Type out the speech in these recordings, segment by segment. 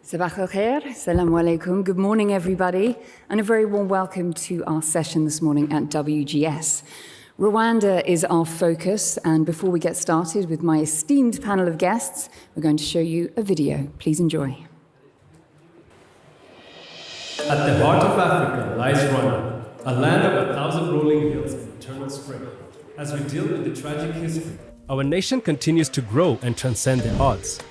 Sabah al khair, assalamu alaikum. Good morning, everybody, and a very warm welcome to our session this morning at WGS. Rwanda is our focus, and before we get started with my esteemed panel of guests, we're going to show you a video. Please enjoy. At the heart of Africa lies Rwanda, a land of 1,000 rolling hills and eternal spring. As we deal with the tragic history, our nation continues to grow and transcend the odds.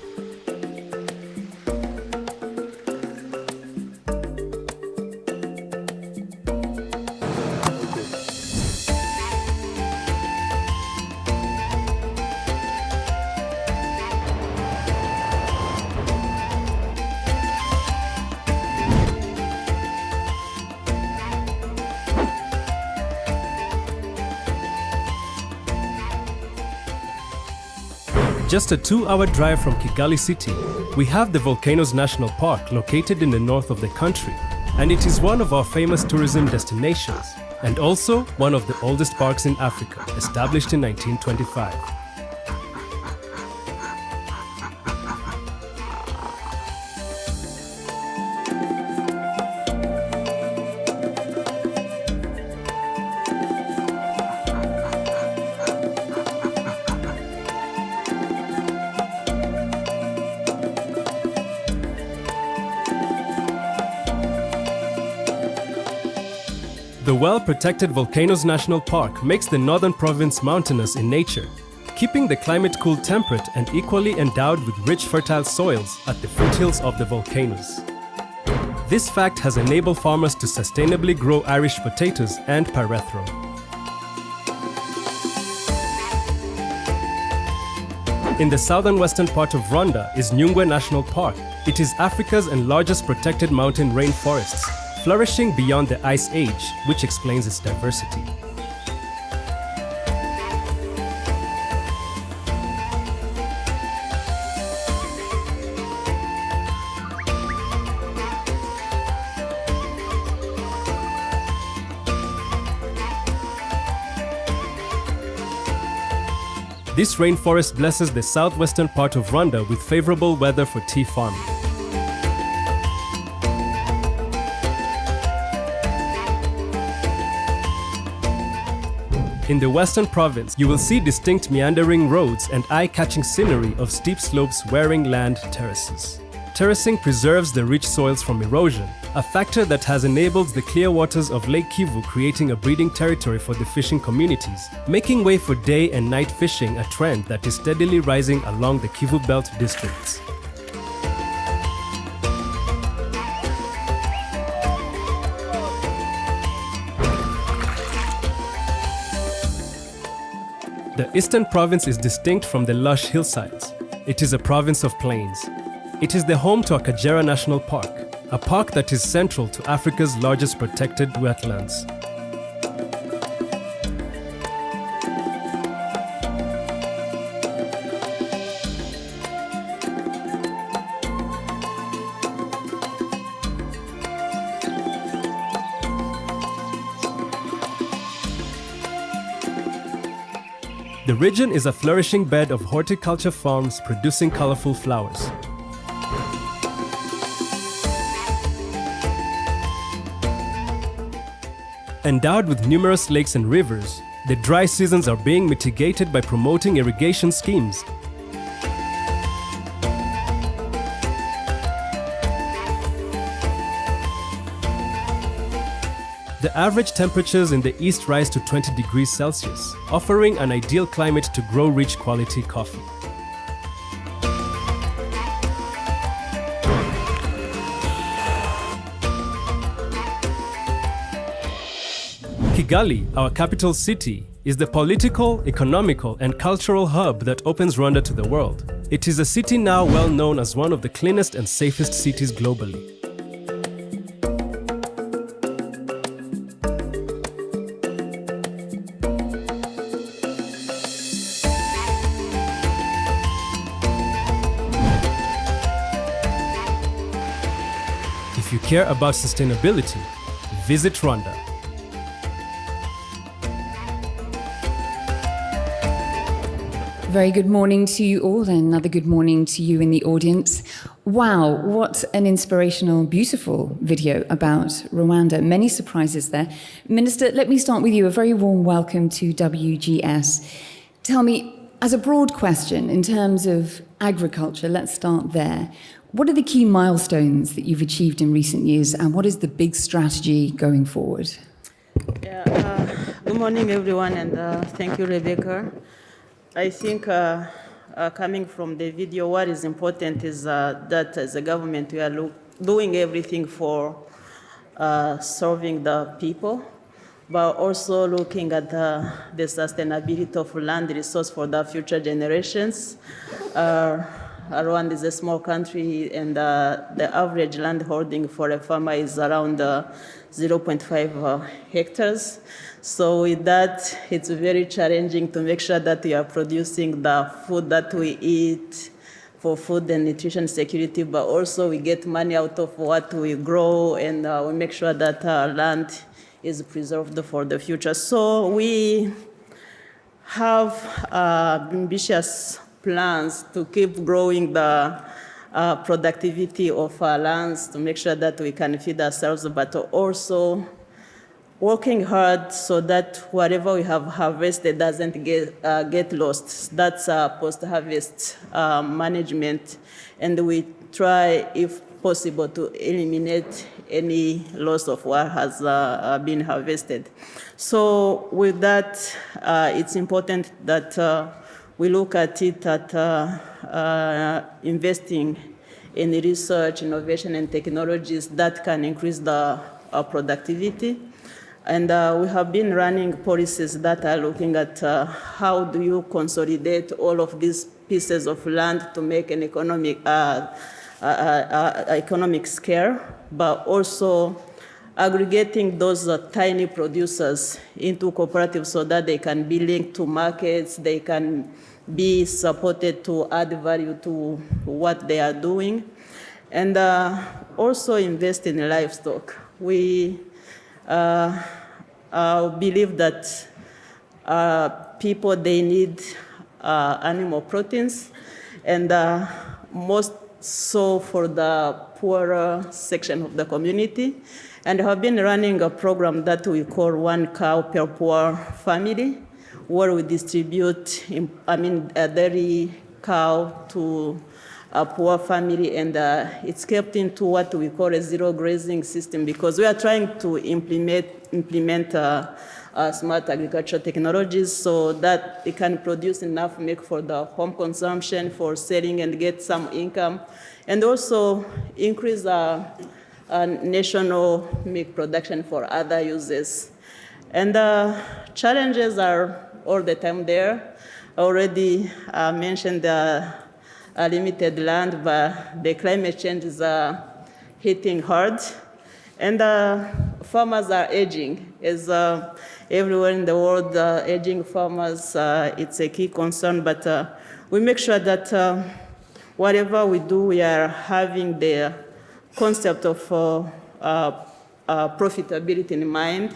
Just a 2-hour drive from Kigali city, we have the Volcanoes National Park located in the north of the country, and it is one of our famous tourism destinations, and also one of the oldest parks in Africa, established in 1925. The well-protected Volcanoes National Park makes the northern province mountainous in nature, keeping the climate cool, temperate, and equally endowed with rich fertile soils at the foothills of the volcanoes. This fact has enabled farmers to sustainably grow Irish potatoes and pyrethrum. In the southern western part of Rwanda is Nyungwe National Park. It is Africa's and largest protected mountain rainforests, flourishing beyond the Ice Age, which explains its diversity. This rainforest blesses the southwestern part of Rwanda with favorable weather for tea farming. In the western province, you will see distinct meandering roads and eye-catching scenery of steep slopes wearing land terraces. Terracing preserves the rich soils from erosion, a factor that has enabled the clear waters of Lake Kivu creating a breeding territory for the fishing communities, making way for day and night fishing, a trend that is steadily rising along the Kivu Belt districts. The eastern province is distinct from the lush hillsides. It is a province of plains. It is the home to Akagera National Park, a park that is central to Africa's largest protected wetlands. The region is a flourishing bed of horticulture farms producing colorful flowers. Endowed with numerous lakes and rivers, the dry seasons are being mitigated by promoting irrigation schemes. The average temperatures in the east rise to 20 degrees Celsius, offering an ideal climate to grow rich quality coffee. Kigali, our capital city, is the political, economical, and cultural hub that opens Rwanda to the world. It is a city now well known as one of the cleanest and safest cities globally. If you care about sustainability, visit Rwanda. Very good morning to you all, and another good morning to you in the audience. Wow, what an inspirational, beautiful video about Rwanda. Many surprises there. Minister, let me start with you. A very warm welcome to WGS. Tell me, as a broad question, in terms of agriculture, let's start there. What are the key milestones that you've achieved in recent years, and what is the big strategy going forward? Good morning, everyone, and thank you, Rebecca. I think coming from the video, what is important is that as a government, we are doing everything for serving the people, but also looking at the sustainability of land resource for the future generations. Rwanda is a small country, and the average land holding for a farmer is around 0.5 hectares. So with that, it's very challenging to make sure that we are producing the food that we eat for food and nutrition security, but also we get money out of what we grow, and we make sure that our land is preserved for the future. So we have ambitious plans to keep growing the productivity of our lands to make sure that we can feed ourselves, but also working hard so that whatever we have harvested doesn't get lost. That's post-harvest management, and we try, if possible, to eliminate any loss of what has been harvested. So with that, it's important that we look at it at investing in research, innovation, and technologies that can increase the productivity. And we have been running policies that are looking at how do you consolidate all of these pieces of land to make an economic scale, but also aggregating those tiny producers into cooperatives so that they can be linked to markets, they can be supported to add value to what they are doing, and also invest in livestock. We believe that people, they need animal proteins, and most so for the poorer section of the community. And have been running a program that we call One Cow Per Poor Family, where we distribute, a dairy cow to a poor family, and it's kept into what we call a zero grazing system, because we are trying to implement smart agriculture technologies so that it can produce enough milk for the home consumption, for selling and get some income, and also increase national milk production for other uses. And challenges are all the time there. I already mentioned the limited land, but the climate change is hitting hard. And farmers are aging. As everywhere in the world, aging farmers, it's a key concern, but we make sure that whatever we do, we are having the concept of profitability in mind,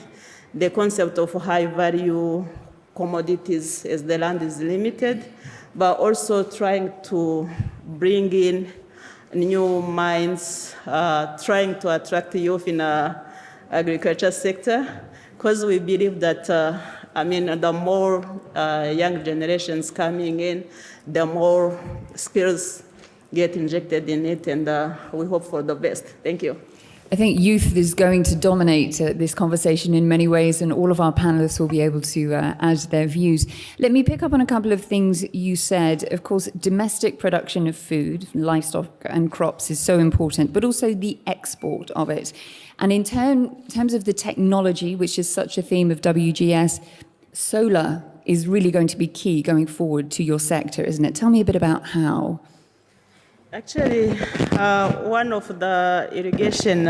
the concept of high value commodities as the land is limited, but also trying to bring in new minds, trying to attract youth in the agriculture sector, because we believe that, the more young generations coming in, the more skills get injected in it, and we hope for the best. Thank you. I think youth is going to dominate this conversation in many ways, and all of our panelists will be able to add their views. Let me pick up on a couple of things you said. Of course, domestic production of food, livestock and crops is so important, but also the export of it. And in terms of the technology, which is such a theme of WGS, solar is really going to be key going forward to your sector, isn't it? Tell me a bit about how. Actually, one of the irrigation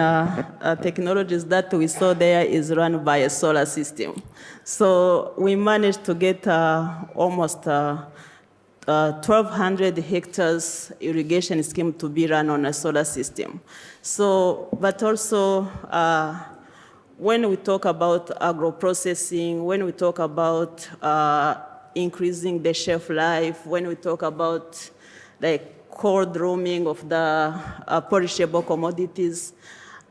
technologies that we saw there is run by a solar system. So we managed to get almost 1,200 hectares irrigation scheme to be run on a solar system. So, but also, when we talk about agro-processing, when we talk about increasing the shelf life, when we talk about like cold roaming of the perishable commodities,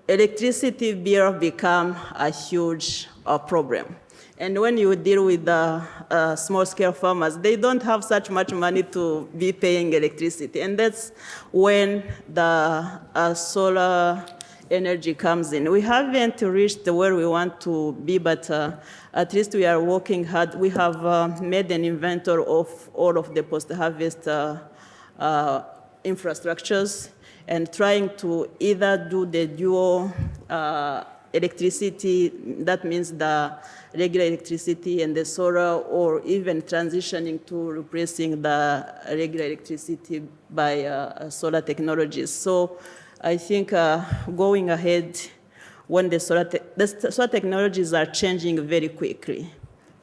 electricity bill become a huge problem. And when you deal with the small-scale farmers, they don't have such much money to be paying electricity. And that's when the solar energy comes in. We haven't reached where we want to be, but at least we are working hard. We have made an inventory of all of the post-harvest infrastructures and trying to either do the dual electricity, that means the regular electricity and the solar, or even transitioning to replacing the regular electricity by solar technologies. So I think going ahead, when the solar technologies are changing very quickly.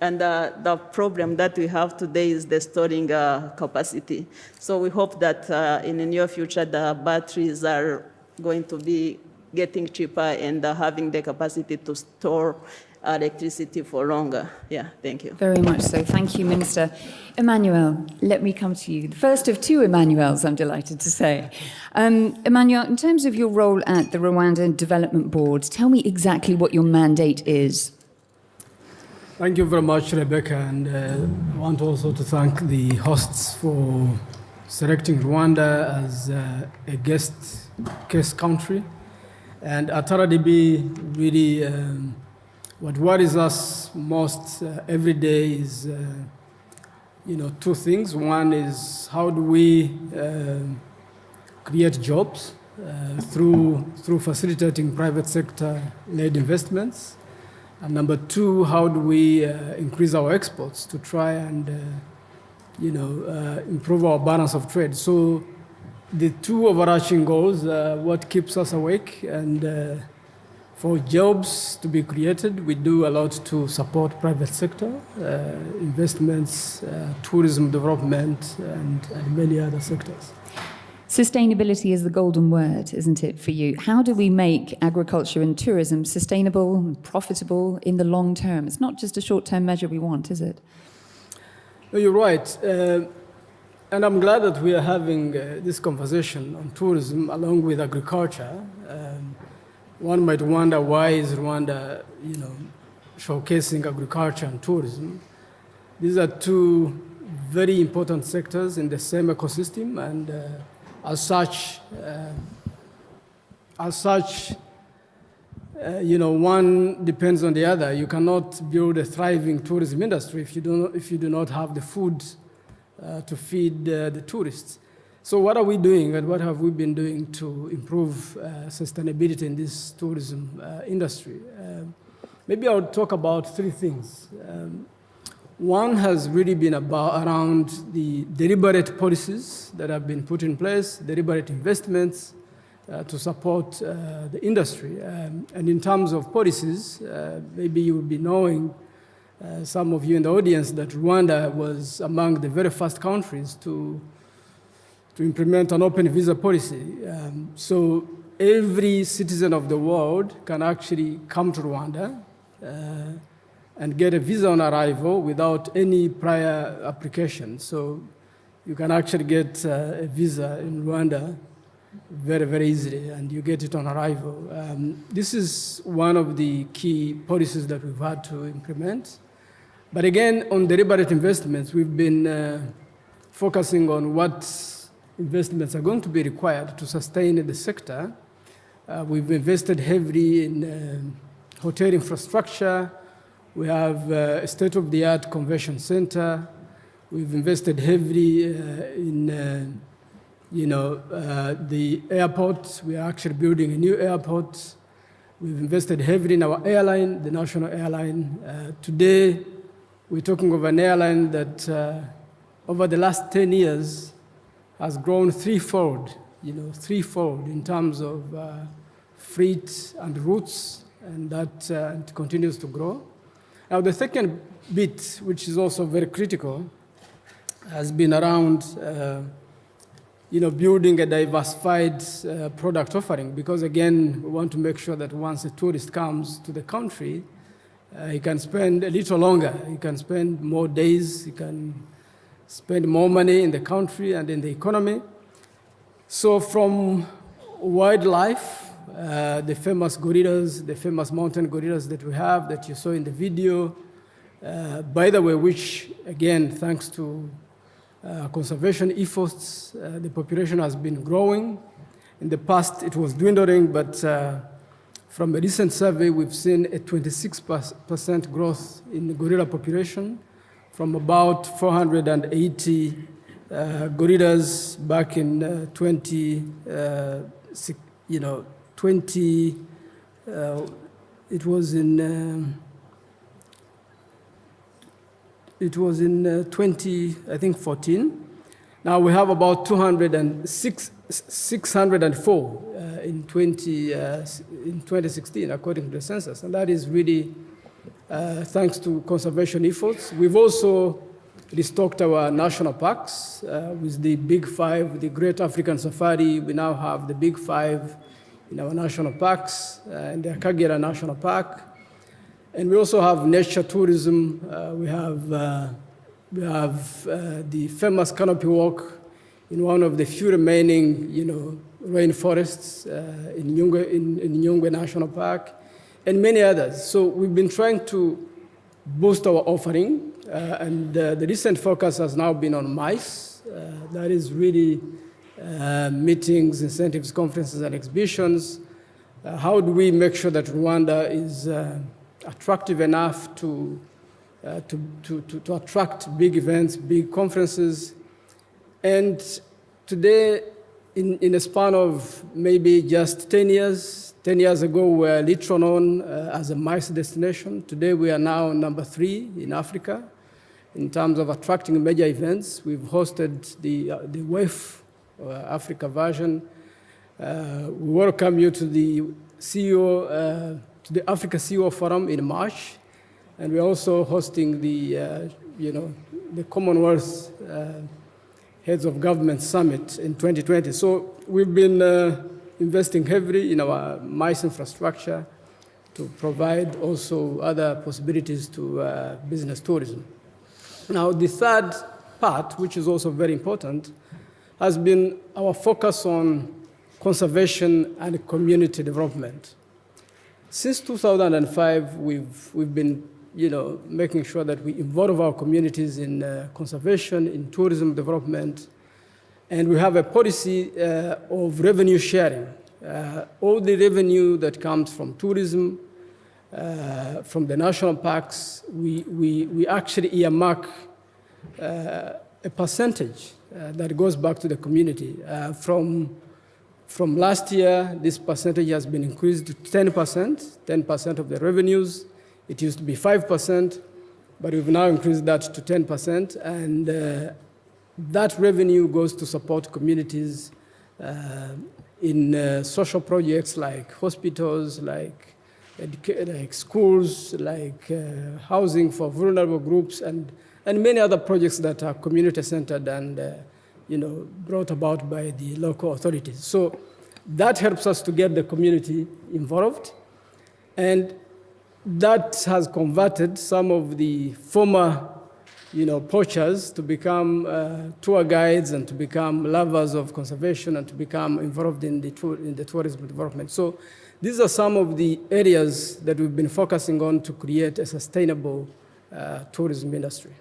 And the problem that we have today is the storing capacity. So we hope that in the near future, the batteries are going to be getting cheaper and having the capacity to store electricity for longer. Yeah, thank you. Very much so. Thank you, Minister. Emmanuel, let me come to you. The first of two Emmanuels, I'm delighted to say. Emmanuel, in terms of your role at the Rwandan Development Board, tell me exactly what your mandate is. Thank you very much, Rebecca, and I want also to thank the hosts for selecting Rwanda as a guest case country. And at RDB, really, what worries us most every day is, two things. One is how do we create jobs through facilitating private sector-led investments, and number two, how do we increase our exports to try and improve our balance of trade. So the two overarching goals, what keeps us awake, and for jobs to be created, we do a lot to support private sector, investments, tourism development, and many other sectors. Sustainability is the golden word, isn't it, for you? How do we make agriculture and tourism sustainable and profitable in the long term? It's not just a short-term measure we want, is it? No, you're right. And I'm glad that we are having this conversation on tourism along with agriculture. One might wonder, why is Rwanda, showcasing agriculture and tourism? These are two very important sectors in the same ecosystem, and as such, one depends on the other. You cannot build a thriving tourism industry if you do not have the food to feed the tourists. So what are we doing, and what have we been doing to improve sustainability in this tourism industry? Maybe I'll talk about three things. One has really been around the deliberate policies that have been put in place, deliberate investments to support the industry. And in terms of policies, maybe you will be knowing, some of you in the audience, that Rwanda was among the very first countries to implement an open visa policy. So every citizen of the world can actually come to Rwanda and get a visa on arrival without any prior application. So you can actually get a visa in Rwanda very, very easily, and you get it on arrival. This is one of the key policies that we've had to implement. But again, on deliberate investments, we've been focusing on what investments are going to be required to sustain the sector. We've invested heavily in hotel infrastructure. We have a state-of-the-art convention center. We've invested heavily in the airport. We are actually building a new airport. We've invested heavily in our airline, the national airline. Today, we're talking of an airline that over the last 10 years has grown threefold in terms of freight and routes, and that it continues to grow. Now, the second bit, which is also very critical, has been around building a diversified product offering, because again, we want to make sure that once a tourist comes to the country, He can spend a little longer. He can spend more days. He can spend more money in the country and in the economy. So from wildlife, the famous gorillas, the famous mountain gorillas that we have that you saw in the video, by the way, which again, thanks to conservation efforts, the population has been growing. In the past, it was dwindling, but from a recent survey, we've seen a 26% growth in the gorilla population from about 480 gorillas back in 20, it was in 2014. Now we have about 604 in 2016, according to the census, and that is really thanks to conservation efforts. We've also restocked our national parks with the Big Five, the Great African Safari. We now have the Big Five in our national parks, in the Kagera National Park. And we also have nature tourism. We have the famous canopy walk in one of the few remaining, rainforests in Nyungwe National Park, and many others. So we've been trying to boost our offering, and the recent focus has now been on mice. That is really meetings, incentives, conferences, and exhibitions. How do we make sure that Rwanda is attractive enough to attract big events, big conferences? And today, in a span of maybe just 10 years ago, we were literally known as a mice destination. Today, we are now number 3 in Africa in terms of attracting major events. We've hosted the WEF Africa version. We welcome you to the to the Africa CEO Forum in March, and we're also hosting the Commonwealth Heads of Government Summit in 2020. So we've been investing heavily in our mice infrastructure to provide also other possibilities to business tourism. Now, the third part, which is also very important, has been our focus on conservation and community development. Since 2005, we've been making sure that we involve our communities in conservation, in tourism development, and we have a policy of revenue sharing. All the revenue that comes from tourism, from the national parks, we actually earmark a percentage that goes back to the community. From last year, this percentage has been increased to 10% of the revenues. It used to be 5%, but we've now increased that to 10%, and that revenue goes to support communities in social projects like hospitals, like schools, like housing for vulnerable groups, and many other projects that are community-centered and brought about by the local authorities. So that helps us to get the community involved, and that has converted some of the former poachers to become tour guides and to become lovers of conservation and to become involved in the tourism development. So these are some of the areas that we've been focusing on to create a sustainable tourism industry.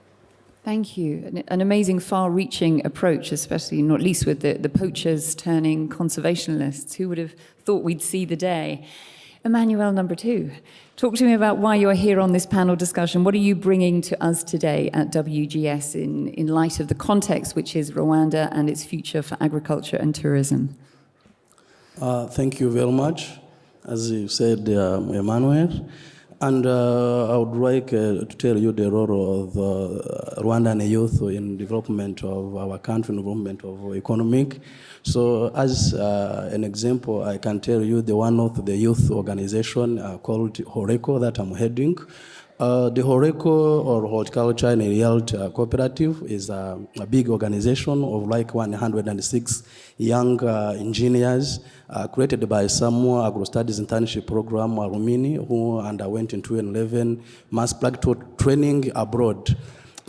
Thank you. An amazing far-reaching approach, especially not least with the poachers turning conservationists. Who would have thought we'd see the day? Emmanuel, number 2. Talk to me about why you're here on this panel discussion. What are you bringing to us today at WGS in light of the context, which is Rwanda and its future for agriculture and tourism? Thank you very much. As you said, Emmanuel. And I would like to tell you the role of Rwandan youth in development of our country, development of economic. So as an example, I can tell you the one of the youth organization called HoReCo that I'm heading. The HoReCo or Horticulture and Agriculture Cooperative is a big organization of like 106 young engineers created by Samuel Agro-Studies Internship Program Rumini, who underwent in 2011 mass practical training abroad.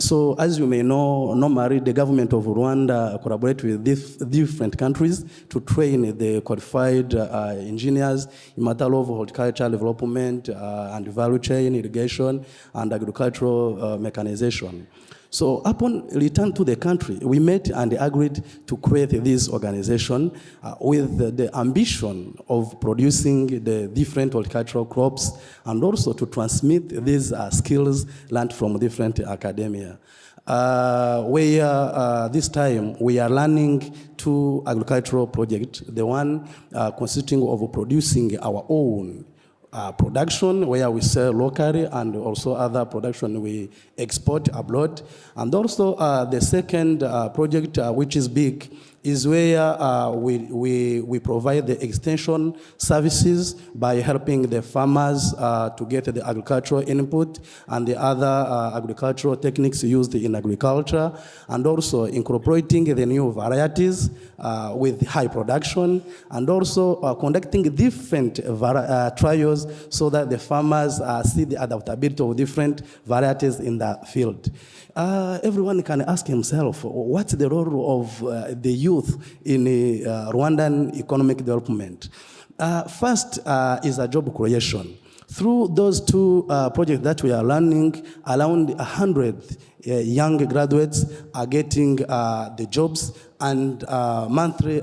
So as you may know, normally the government of Rwanda collaborates with different countries to train the qualified engineers in matter of horticultural development and value chain, irrigation, and agricultural mechanization. So upon return to the country, we met and agreed to create this organization with the ambition of producing the different horticultural crops and also to transmit these skills learned from different academia. This time we are learning two agricultural projects, the one consisting of producing our own production where we sell locally and also other production we export abroad. And also the second project, which is big, is where we provide the extension services by helping the farmers to get the agricultural input and the other agricultural techniques used in agriculture, and also incorporating the new varieties with high production, and also conducting different trials so that the farmers see the adaptability of different varieties in the field. Everyone can ask himself, what's the role of the youth in Rwandan economic development? First is a job creation. Through those two projects that we are learning, around 100 young graduates are getting the jobs and monthly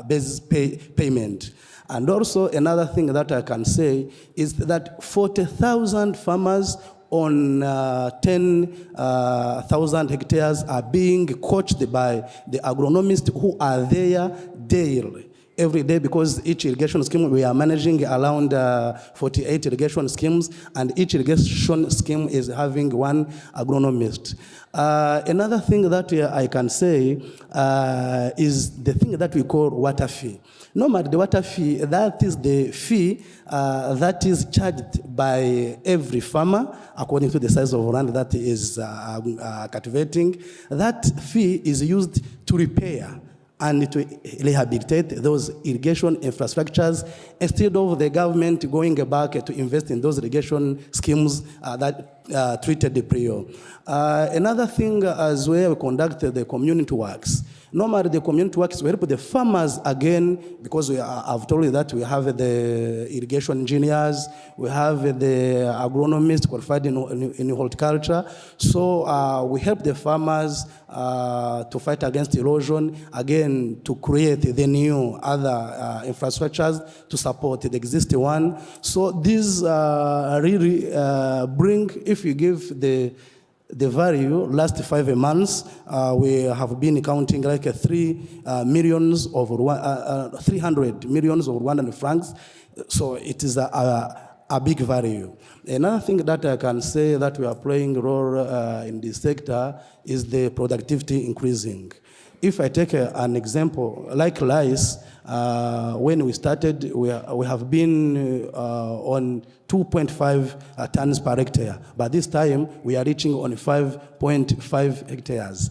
basis payment. And also another thing that I can say is that 40,000 farmers on 10,000 hectares are being coached by the agronomists who are there daily, every day, because each irrigation scheme, we are managing around 48 irrigation schemes, and each irrigation scheme is having one agronomist. Another thing that I can say is the thing that we call water fee. Normally, the water fee, that is the fee that is charged by every farmer according to the size of land that is cultivating. That fee is used to repair and to rehabilitate those irrigation infrastructures instead of the government going back to invest in those irrigation schemes that treated the prior. Another thing as well, we conduct the community works. Normally, the community works will help the farmers again, because I've told you that we have the irrigation engineers, we have the agronomists qualified in horticulture. So we help the farmers to fight against erosion, again, to create the new other infrastructures to support the existing one. So these really bring, if you give the value, last 5 months, we have been counting like 300 millions of Rwandan francs. So it is a big value. Another thing that I can say that we are playing a role in this sector is the productivity increasing. If I take an example, like rice, when we started, we have been on 2.5 tons per hectare. But this time, we are reaching on 5.5 hectares,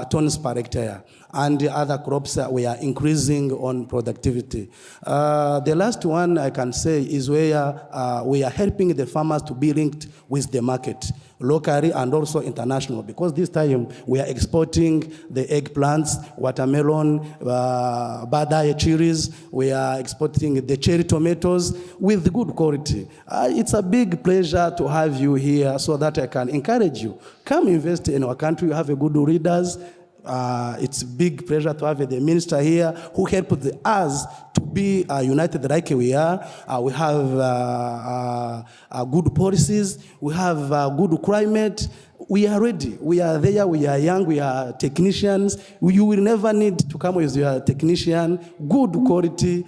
tons per hectare. And the other crops, we are increasing on productivity. The last one I can say is where we are helping the farmers to be linked with the market, locally and also international, because this time we are exporting the eggplants, watermelon, badai cherries, we are exporting the cherry tomatoes with good quality. It's a big pleasure to have you here so that I can encourage you. Come invest in our country, you have a good leaders. It's a big pleasure to have the minister here who helped us to be united like we are. We have good policies, we have good climate. We are ready, we are there, we are young, we are technicians. You will never need to come with your technician, good quality,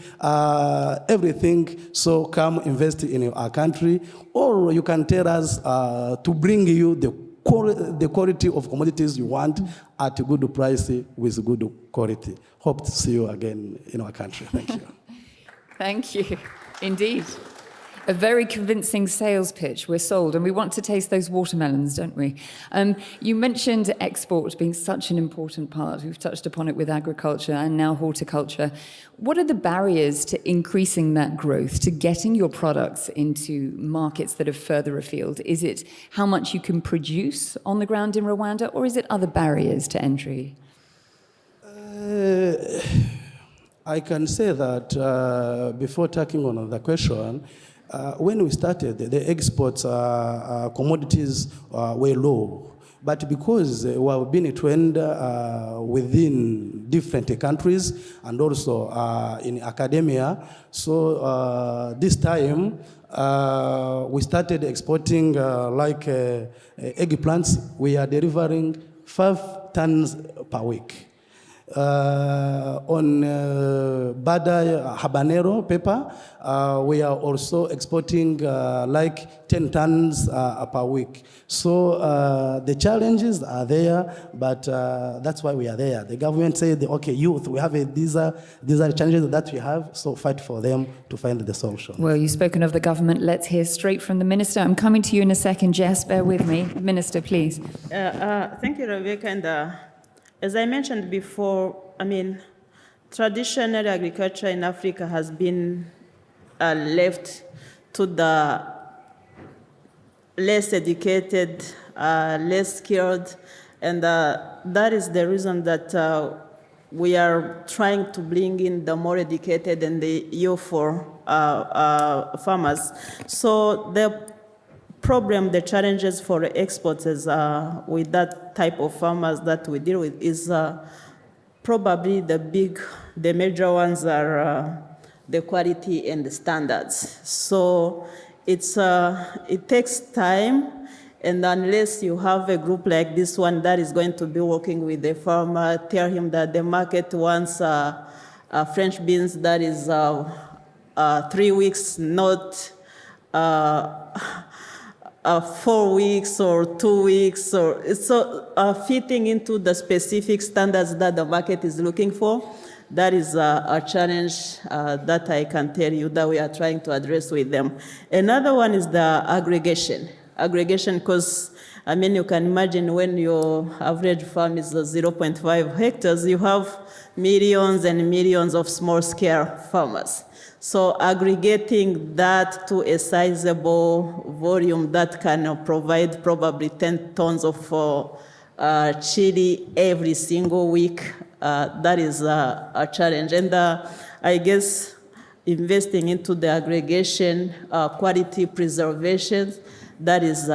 everything. So come invest in our country, or you can tell us to bring you the quality of commodities you want at a good price with good quality. Hope to see you again in our country. Thank you. Thank you, indeed. A very convincing sales pitch. We're sold, and we want to taste those watermelons, don't we? You mentioned export being such an important part. We've touched upon it with agriculture and now horticulture. What are the barriers to increasing that growth, to getting your products into markets that are further afield? Is it how much you can produce on the ground in Rwanda, or is it other barriers to entry? I can say that before tackling on the question, when we started, the exports commodities were low. But because we have been trained within different countries and also in academia, so this time we started exporting like eggplants. We are delivering 5 tons per week. On Bada habanero pepper, we are also exporting like 10 tons per week. So the challenges are there, but that's why we are there. The government said, okay, youth, we have these are challenges that we have, so fight for them to find the solution. Well, you've spoken of the government. Let's hear straight from the Minister. I'm coming to you in a second, Jess. Bear with me. Minister, please. Thank you, Rebecca. And as I mentioned before, I mean, traditional agriculture in Africa has been left to the less educated, less skilled, and that is the reason that we are trying to bring in the more educated and the youth for farmers. So the problem, the challenges for exports is with that type of farmers that we deal with is probably the major ones are the quality and the standards. So it takes time, and unless you have a group like this one that is going to be working with the farmer, tell him that the market wants French beans that is 3 weeks, not 4 weeks or 2 weeks, or so fitting into the specific standards that the market is looking for. That is a challenge that I can tell you that we are trying to address with them. Another one is the aggregation. Aggregation, because I mean, you can imagine when your average farm is 0.5 hectares, you have millions and millions of small-scale farmers. So aggregating that to a sizable volume that can provide probably 10 tons of chili every single week, that is a challenge. And I guess investing into the aggregation, quality preservation, that is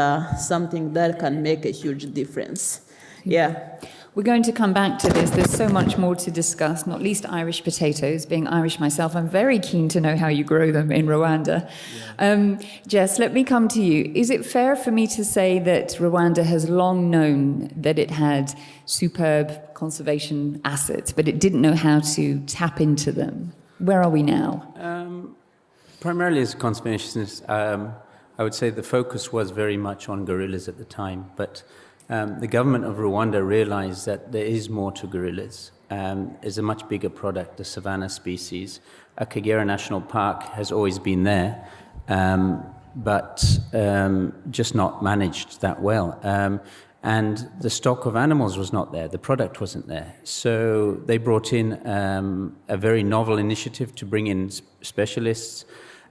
something that can make a huge difference. Yeah. We're going to come back to this. There's so much more to discuss, not least Irish potatoes. Being Irish myself, I'm very keen to know how you grow them in Rwanda. Yeah. Jess, let me come to you. Is it fair for me to say that Rwanda has long known that it had superb conservation assets, but it didn't know how to tap into them? Where are we now? Primarily as conservationists, I would say the focus was very much on gorillas at the time, but the government of Rwanda realized that there is more to gorillas. It's a much bigger product, the savanna species. Akagera National Park has always been there, but just not managed that well. And the stock of animals was not there, the product wasn't there. So they brought in a very novel initiative to bring in specialists,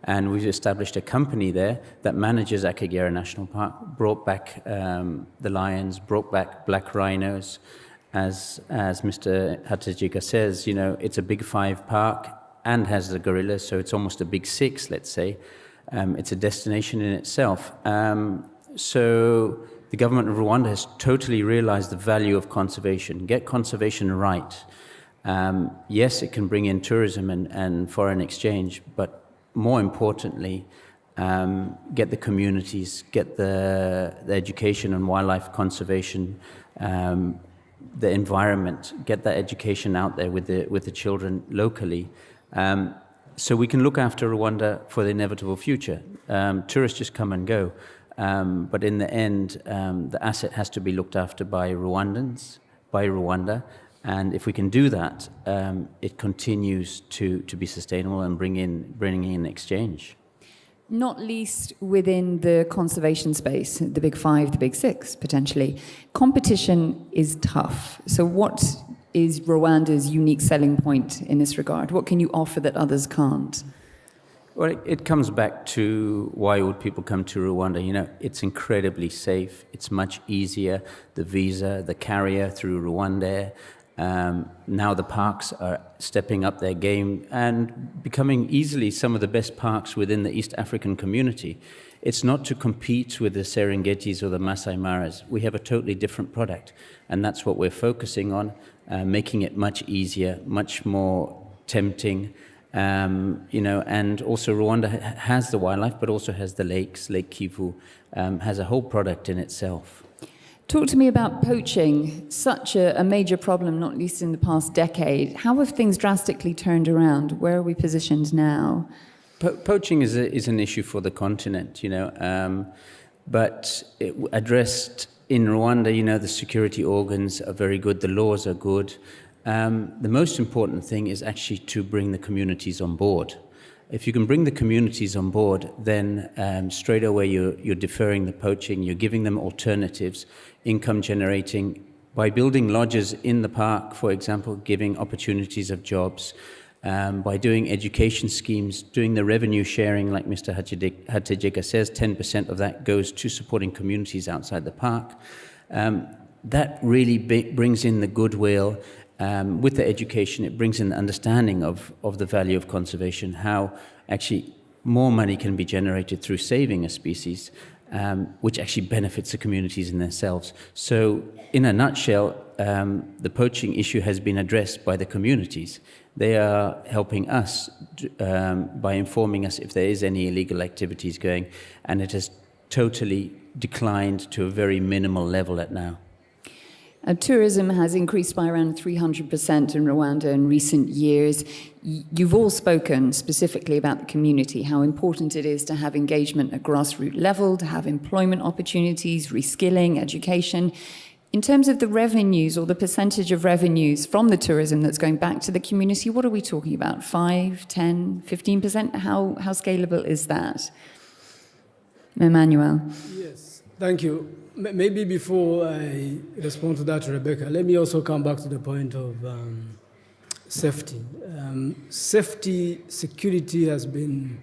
and we've established a company there that manages Akagera National Park, brought back the lions, brought back black rhinos. As Mr. Ndayizigiye says, you know, it's a big 5 park and has the gorillas, so it's almost a big 6, let's say. It's a destination in itself. So the government of Rwanda has totally realized the value of conservation. Get conservation right. Yes, it can bring in tourism and foreign exchange, but more importantly, get the communities, get the education on wildlife conservation, the environment, get that education out there with the children locally, so we can look after Rwanda for the inevitable future. Tourists just come and go, but in the end, the asset has to be looked after by Rwandans, by Rwanda. And if we can do that, it continues to be sustainable and bringing in exchange. Not least within the conservation space, the big five, the big six, potentially. Competition is tough. So what is Rwanda's unique selling point in this regard? What can you offer that others can't? Well, it comes back to why would people come to Rwanda? You know, it's incredibly safe. It's much easier. The visa, the carrier through Rwanda. Now the parks are stepping up their game and becoming easily some of the best parks within the East African community. It's not to compete with the Serengetis or the Masai Maras. We have a totally different product, and that's what we're focusing on, making it much easier, much more tempting. You know, and also Rwanda has the wildlife, but also has the lakes. Lake Kivu has a whole product in itself. Talk to me about poaching, such a major problem, not least in the past decade. How have things drastically turned around? Where are we positioned now? Poaching is an issue for the continent, you know, but addressed in Rwanda, you know, the security organs are very good, the laws are good. The most important thing is actually to bring the communities on board. If you can bring the communities on board, then straight away you're deferring the poaching, you're giving them alternatives, income generating, by building lodges in the park, for example, giving opportunities of jobs, by doing education schemes, doing the revenue sharing, like Mr. Hatejeka says, 10% of that goes to supporting communities outside the park. That really brings in the goodwill. With the education, it brings in the understanding of the value of conservation, how actually more money can be generated through saving a species, which actually benefits the communities in themselves. So in a nutshell, the poaching issue has been addressed by the communities. They are helping us by informing us if there is any illegal activities going, and it has totally declined to a very minimal level at now. Tourism has increased by around 300% in Rwanda in recent years. You've all spoken specifically about the community, how important it is to have engagement at grassroots level, to have employment opportunities, reskilling, education. In terms of the revenues or the percentage of revenues from the tourism that's going back to the community, what are we talking about? 5, 10, 15%? How scalable is that? Emmanuel. Yes, thank you. Maybe before I respond to that, Rebecca, let me also come back to the point of safety. Safety, security has been,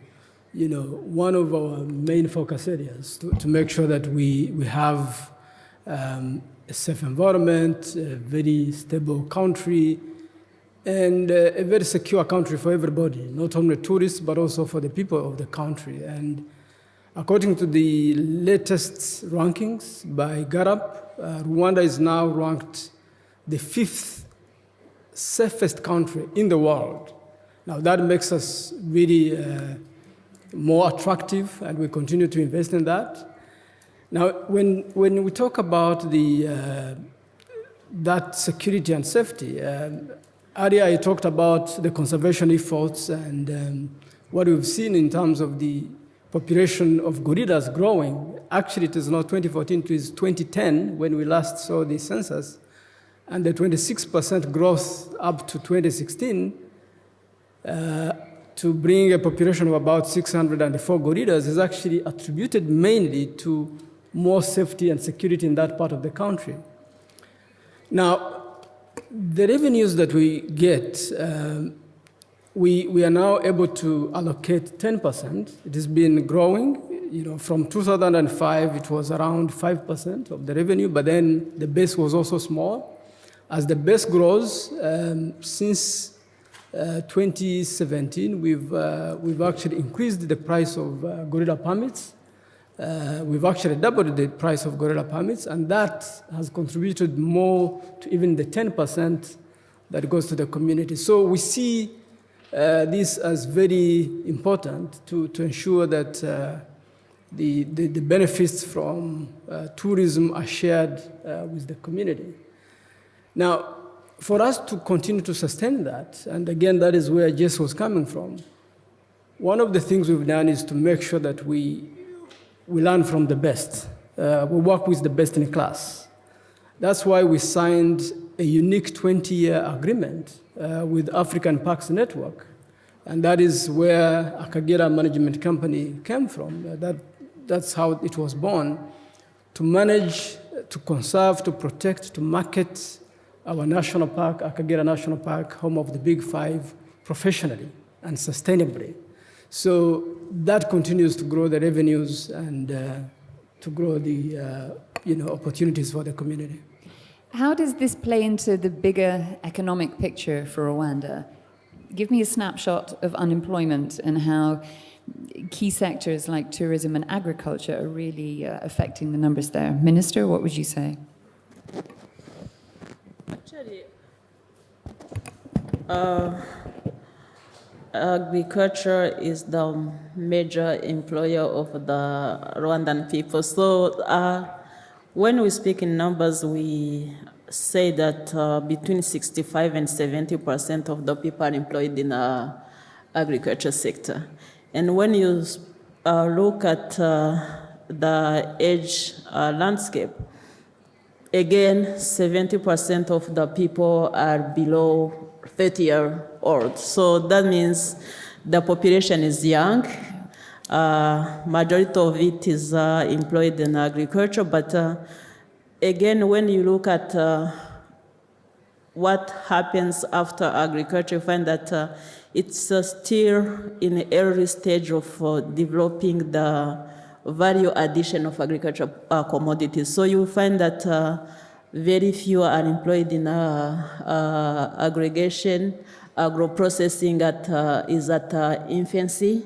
you know, one of our main focus areas to make sure that we have a safe environment, a very stable country, and a very secure country for everybody, not only tourists, but also for the people of the country. And according to the latest rankings by Gallup, Rwanda is now ranked the 5th safest country in the world. Now that makes us really more attractive, and we continue to invest in that. Now, when we talk about that security and safety, earlier I talked about the conservation efforts and what we've seen in terms of the population of gorillas growing. Actually, it is not 2014, it is 2010 when we last saw the census, and the 26% growth up to 2016 to bring a population of about 604 gorillas is actually attributed mainly to more safety and security in that part of the country. Now, the revenues that we get, we are now able to allocate 10%. It has been growing. You know, from 2005, it was around 5% of the revenue, but then the base was also small. As the base grows, since 2017, we've actually increased the price of gorilla permits. We've actually doubled the price of gorilla permits, and that has contributed more to even the 10% that goes to the community. So we see this as very important to ensure that the benefits from tourism are shared with the community. Now, for us to continue to sustain that, and again, that is where Jess was coming from, one of the things we've done is to make sure that we learn from the best. We work with the best in class. That's why we signed a unique 20-year agreement with African Parks Network, And that is where Akagera Management Company came from. That's how it was born, to manage, to conserve, to protect, to market our national park, Akagera National Park, home of the Big Five, professionally and sustainably. So that continues to grow the revenues and to grow the opportunities for the community. How does this play into the bigger economic picture for Rwanda? Give me a snapshot of unemployment and how key sectors like tourism and agriculture are really affecting the numbers there. Minister, what would you say? Actually, agriculture is the major employer of the Rwandan people. So when we speak in numbers, we say that between 65 and 70% of the people are employed in the agriculture sector. And when you look at the age landscape, again, 70% of the people are below 30-year-old. So that means the population is young. Majority of it is employed in agriculture, but again, when you look at what happens after agriculture, you find that it's still in the early stage of developing the value addition of agricultural commodities. So you find that very few are employed in aggregation. Agro-processing is at infancy.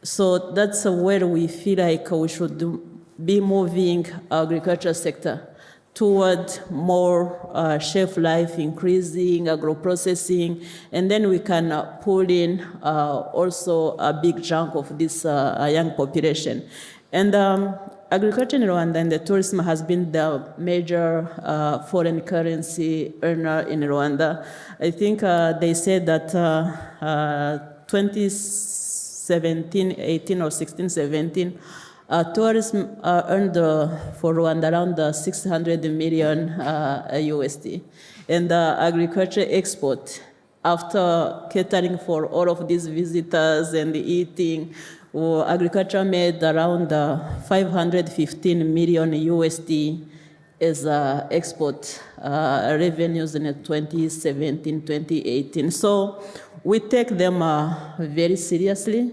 So that's where we feel like we should be moving agriculture sector toward more shelf life, increasing agro-processing, and then we can pull in also a big chunk of this young population. And agriculture in Rwanda and the tourism has been the major foreign currency earner in Rwanda. I think they said that 2017, 18 or 16, 17, tourism earned for Rwanda around 600 million USD. And agriculture export, after catering for all of these visitors and eating, agriculture made around 515 million USD as export revenues in 2017, 2018. So we take them very seriously.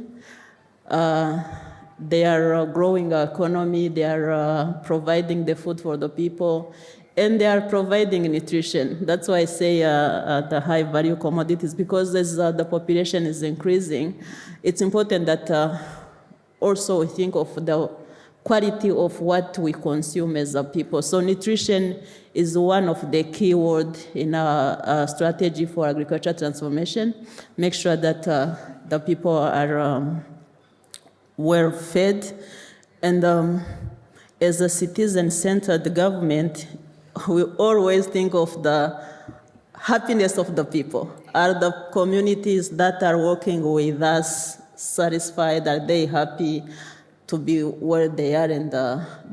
They are a growing economy, they are providing the food for the people, and they are providing nutrition. That's why I say the high value commodities, because as the population is increasing, it's important that also we think of the quality of what we consume as a people. So nutrition is one of the key words in our strategy for agricultural transformation. Make sure that the people are well fed. And as a citizen-centered government, we always think of the happiness of the people. Are the communities that are working with us satisfied? Are they happy to be where they are, and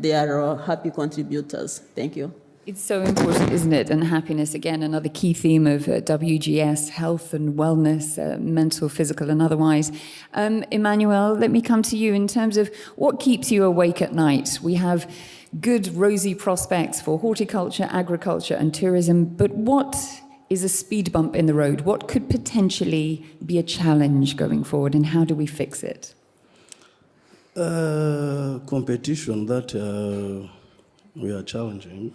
they are happy contributors? Thank you. It's so important, isn't it? And happiness, again, another key theme of WGS, health and wellness, mental, physical, and otherwise. Emmanuel, let me come to you in terms of what keeps you awake at night. We have good, rosy prospects for horticulture, agriculture, and tourism, but what is a speed bump in the road? What could potentially be a challenge going forward, and how do we fix it? Competition that we are challenging.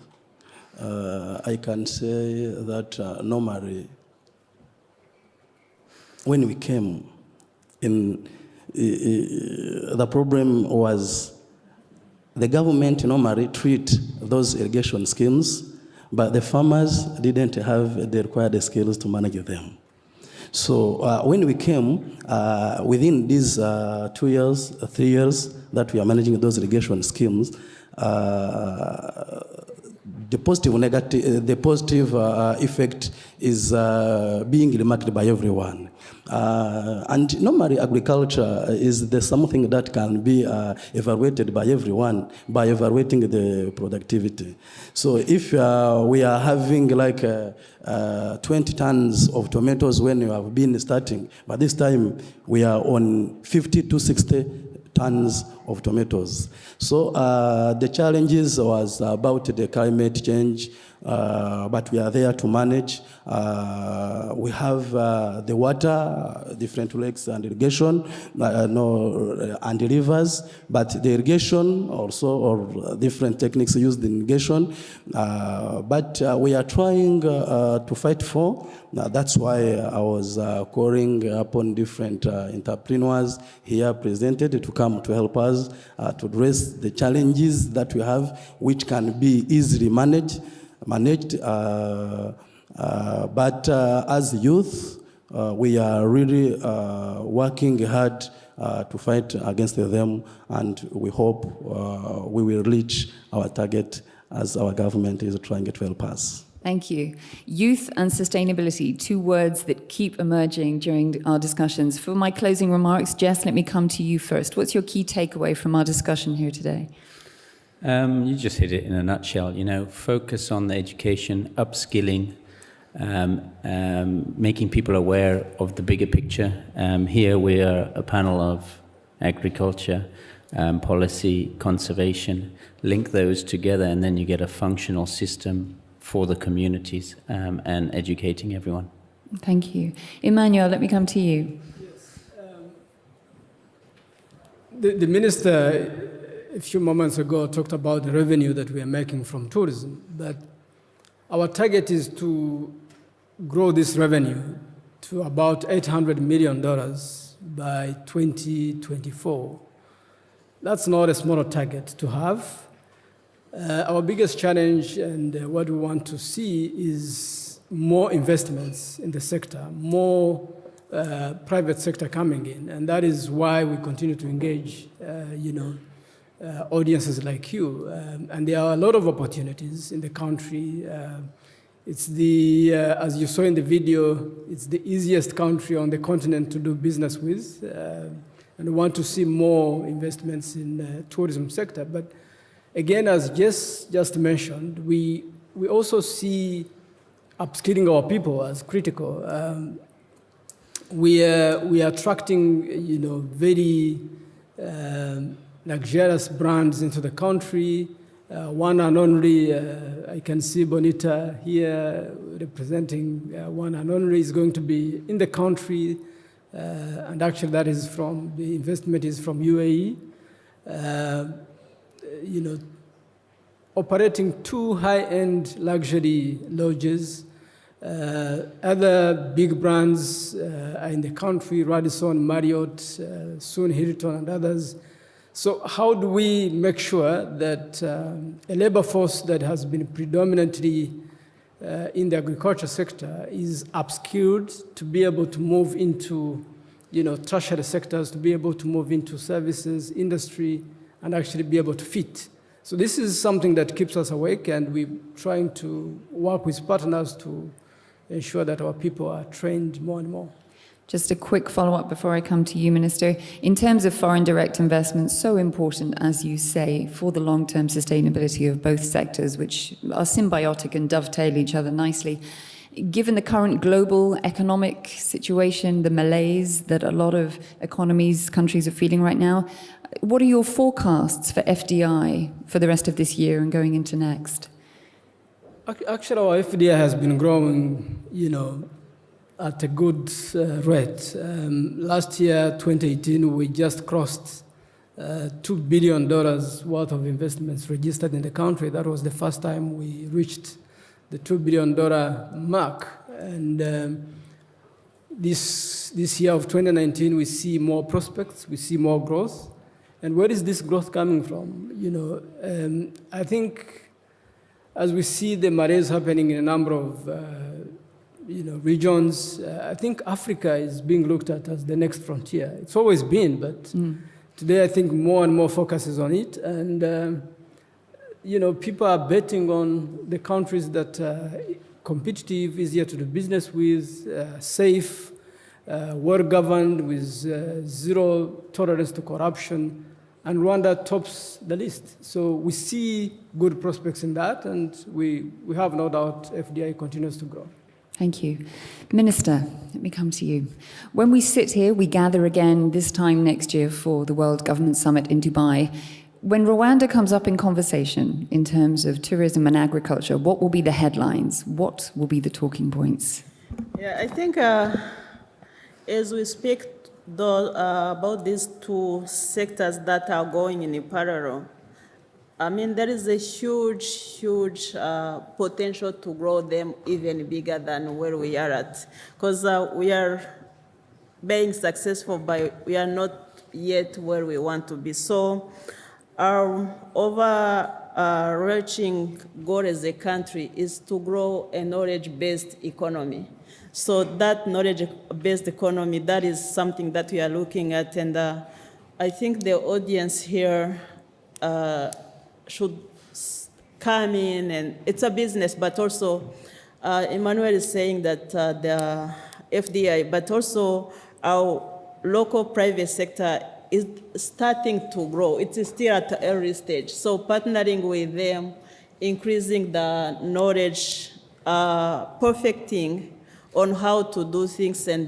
I can say that normally when we came in, the problem was the government normally treat those irrigation schemes, but the farmers didn't have the required skills to manage them. So when we came, within these 2 years, 3 years that we are managing those irrigation schemes, the positive effect is being remarked by everyone. And normally agriculture is something that can be evaluated by everyone by evaluating the productivity. So if we are having like 20 tons of tomatoes when you have been starting, but this time we are on 50 to 60 tons of tomatoes. So the challenges was about the climate change, but we are there to manage. We have the water, different lakes and irrigation, and rivers, but the irrigation also, or different techniques used in irrigation, but we are trying to fight for. That's why I was calling upon different entrepreneurs here presented to come to help us to address the challenges that we have, which can be easily managed. But as youth, we are really working hard to fight against them, and we hope we will reach our target as our government is trying to help us. Thank you. Youth and sustainability, two words that keep emerging during our discussions. For my closing remarks, Jess, let me come to you first. What's your key takeaway from our discussion here today? You just hit it in a nutshell. Focus on the education, upskilling, making people aware of the bigger picture. Here we are a panel of agriculture, policy, conservation. Link those together and then you get a functional system for the communities and educating everyone. Thank you. Emmanuel, let me come to you. Yes. The minister a few moments ago talked about the revenue that we are making from tourism, but our target is to grow this revenue to about $800 million by 2024. That's not a small target to have. Our biggest challenge and what we want to see is more investments in the sector, more private sector coming in, and that is why we continue to engage, audiences like you. And there are a lot of opportunities in the country. It's as you saw in the video, it's the easiest country on the continent to do business with, and we want to see more investments in the tourism sector. But again, as Jess just mentioned, we also see upskilling our people as critical. We are attracting, very luxurious brands into the country. One and only, I can see Bonita here representing One and Only is going to be in the country, and actually that is the investment is from UAE. Operating 2 high-end luxury lodges. Other big brands are in the country, Radisson, Marriott, soon Hilton and others. So how do we make sure that a labor force that has been predominantly in the agriculture sector is upskilled to be able to move into, tertiary sectors, to be able to move into services, industry, and actually be able to fit? So this is something that keeps us awake, and we're trying to work with partners to ensure that our people are trained more and more. Just a quick follow-up before I come to you, Minister. In terms of foreign direct investment, so important, as you say, for the long-term sustainability of both sectors, which are symbiotic and dovetail each other nicely. Given the current global economic situation, the malaise that a lot of countries are feeling right now, what are your forecasts for FDI for the rest of this year and going into next? Actually, our FDI has been growing, at a good rate. Last year, 2018, we just crossed $2 billion worth of investments registered in the country. That was the first time we reached the $2 billion mark. And this year of 2019, we see more prospects, we see more growth. And where is this growth coming from? I think as we see the malaise happening in a number of regions, I think Africa is being looked at as the next frontier. It's always been, but today I think more and more focus is on it. And people are betting on the countries that competitive, easier to do business with, safe, well-governed, with zero tolerance to corruption, and Rwanda tops the list. So we see good prospects in that, and we have no doubt FDI continues to grow. Thank you. Minister, let me come to you. When we sit here, we gather again this time next year for the World Government Summit in Dubai. When Rwanda comes up in conversation in terms of tourism and agriculture, what will be the headlines? What will be the talking points? Yeah, I think as we speak about these two sectors that are going in parallel, I mean, there is a huge potential to grow them even bigger than where we are at. Because we are being successful, but we are not yet where we want to be. So our overarching goal as a country is to grow a knowledge-based economy. So that knowledge-based economy, that is something that we are looking at. And I think the audience here should come in, and it's a business, but also Emmanuel is saying that the FDI, but also our local private sector is starting to grow. It is still at the early stage. So partnering with them, increasing the knowledge, perfecting on how to do things and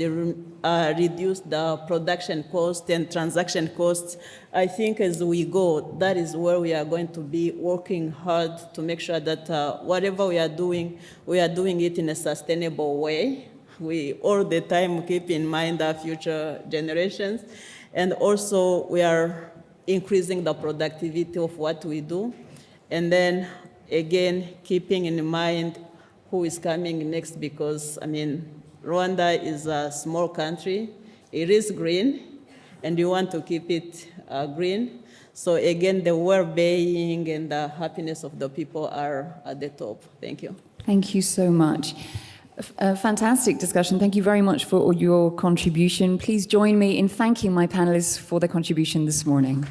reduce the production cost and transaction costs. I think as we go, that is where we are going to be working hard to make sure that whatever we are doing it in a sustainable way. We all the time keep in mind our future generations. And also we are increasing the productivity of what we do. And then again, keeping in mind who is coming next, because I mean, Rwanda is a small country. It is green, and you want to keep it green. So again, the well-being and the happiness of the people are at the top. Thank you. Thank you so much. A fantastic discussion. Thank you very much for your contribution. Please join me in thanking my panelists for their contribution this morning.